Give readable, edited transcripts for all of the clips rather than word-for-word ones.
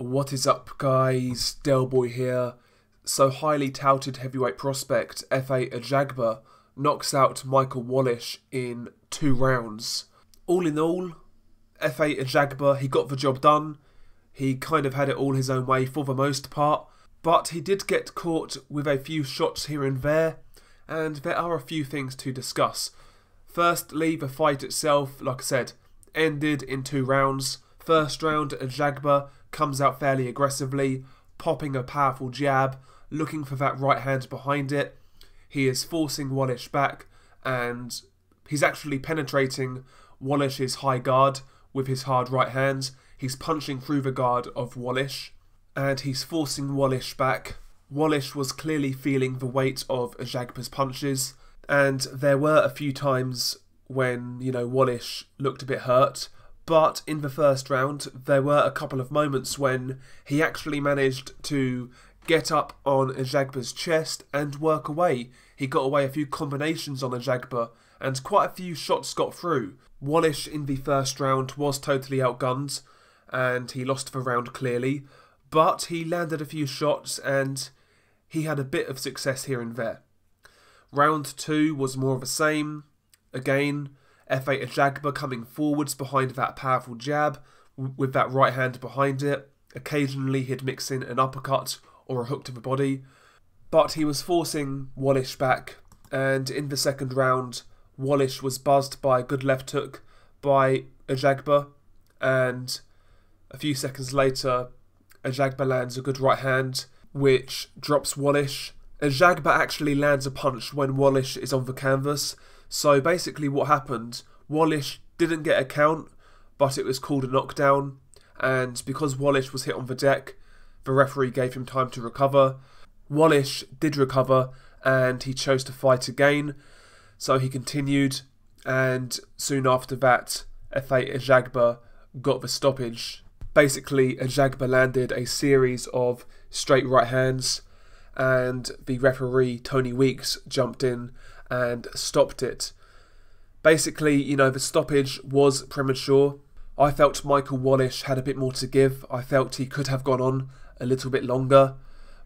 What is up, guys? Delboy here. So highly touted heavyweight prospect Efe Ajagba knocks out Michael Wallisch in 2 rounds. All in all, Efe Ajagba, he got the job done. He kind of had it all his own way for the most part, but he did get caught with a few shots here and there are a few things to discuss. Firstly, the fight itself, like I said, ended in 2 rounds. First round, Ajagba comes out fairly aggressively, popping a powerful jab, looking for that right hand behind it. He is forcing Wallisch back, and he's actually penetrating Wallisch's high guard with his hard right hand. He's punching through the guard of Wallisch, and he's forcing Wallisch back. Wallisch was clearly feeling the weight of Ajagba's punches, and there were a few times when, Wallisch looked a bit hurt. But in the first round, there were a couple of moments when he actually managed to get up on Ajagba's chest and work away. He got away a few combinations on Ajagba, and quite a few shots got through. Wallisch in the first round was totally outgunned, and he lost the round clearly, but he landed a few shots and he had a bit of success here and there. Round 2 was more of the same. Again, Efe Ajagba coming forwards behind that powerful jab with that right hand behind it. Occasionally he'd mix in an uppercut or a hook to the body, but he was forcing Wallisch back, and in the second round Wallisch was buzzed by a good left hook by Ajagba, and a few seconds later Ajagba lands a good right hand which drops Wallisch. Ajagba actually lands a punch when Wallisch is on the canvas. So basically what happened, Wallisch didn't get a count, but it was called a knockdown, and because Wallisch was hit on the deck, the referee gave him time to recover. Wallisch did recover, and he chose to fight again, so he continued, and soon after that, Efe Ajagba got the stoppage. Basically, Ajagba landed a series of straight right hands, and the referee, Tony Weeks, jumped in and stopped it. Basically, the stoppage was premature. I felt Michael Wallisch had a bit more to give. I felt he could have gone on a little bit longer,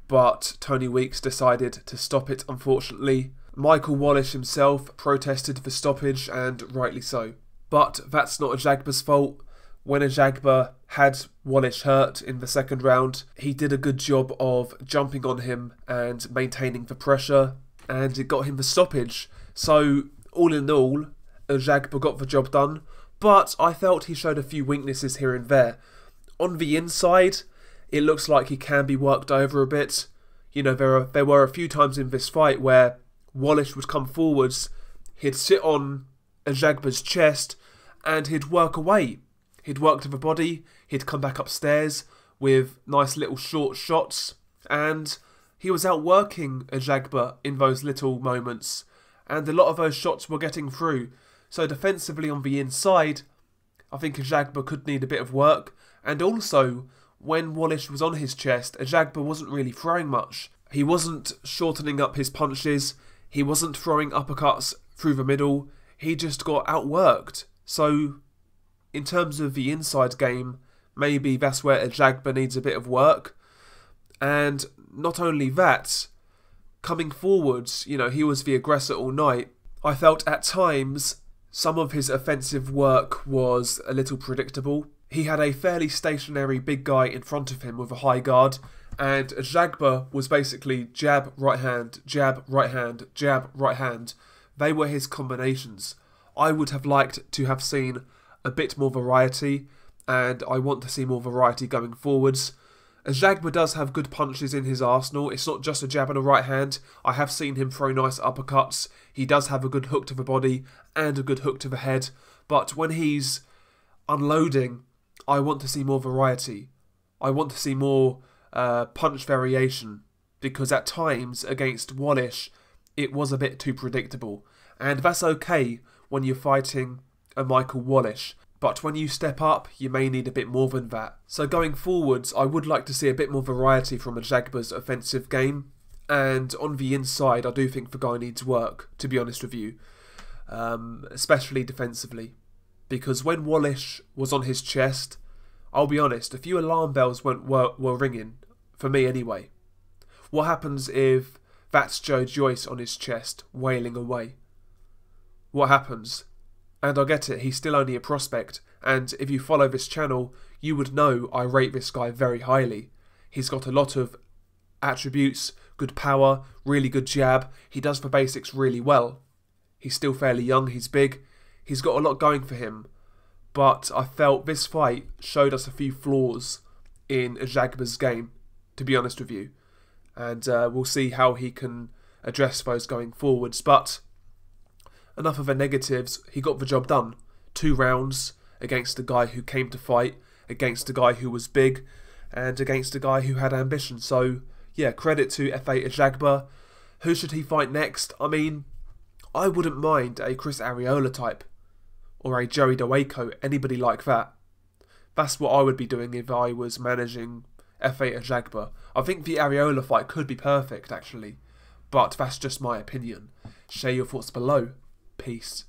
but Tony Weeks decided to stop it, unfortunately. Michael Wallisch himself protested the stoppage, and rightly so. But that's not Ajagba's fault. When Ajagba had Wallisch hurt in the second round, he did a good job of jumping on him and maintaining the pressure, and it got him the stoppage. So, all in all, Ajagba got the job done, but I felt he showed a few weaknesses here and there. On the inside, it looks like he can be worked over a bit. There were a few times in this fight where Wallisch would come forwards, he'd sit on Ajagba's chest, and he'd work away. He'd work to the body, he'd come back upstairs with nice little short shots, and he was outworking Ajagba in those little moments, and a lot of those shots were getting through. So defensively on the inside, I think Ajagba could need a bit of work, and also when Wallisch was on his chest, Ajagba wasn't really throwing much. He wasn't shortening up his punches, he wasn't throwing uppercuts through the middle, he just got outworked. So in terms of the inside game, maybe that's where Ajagba needs a bit of work. And not only that, coming forwards, he was the aggressor all night. I felt at times some of his offensive work was a little predictable. He had a fairly stationary big guy in front of him with a high guard, and Ajagba was basically jab, right hand, jab, right hand, jab, right hand. They were his combinations. I would have liked to have seen a bit more variety, and I want to see more variety going forwards. Ajagba does have good punches in his arsenal. It's not just a jab and a right hand. I have seen him throw nice uppercuts. He does have a good hook to the body and a good hook to the head. But when he's unloading, I want to see more variety. I want to see more punch variation, because at times against Wallisch, it was a bit too predictable. And that's okay when you're fighting a Michael Wallisch. But when you step up, you may need a bit more than that. So going forwards, I would like to see a bit more variety from Ajagba's offensive game. And on the inside, I do think the guy needs work, to be honest with you. Especially defensively. Because when Wallisch was on his chest, I'll be honest, a few alarm bells were ringing, for me anyway. What happens if that's Joe Joyce on his chest, wailing away? What happens? And I get it, he's still only a prospect, and if you follow this channel, you would know I rate this guy very highly. He's got a lot of attributes, good power, really good jab, he does the basics really well. He's still fairly young, he's big, he's got a lot going for him, but I felt this fight showed us a few flaws in Ajagba's game, to be honest with you, and we'll see how he can address those going forwards. But enough of the negatives, he got the job done. 2 rounds against a guy who came to fight, against a guy who was big, and against a guy who had ambition. So, yeah, credit to Efe Ajagba. Who should he fight next? I mean, I wouldn't mind a Chris Arreola type, or a Joey Dawejko, anybody like that. That's what I would be doing if I was managing Efe Ajagba. I think the Arreola fight could be perfect, actually, but that's just my opinion. Share your thoughts below. Peace.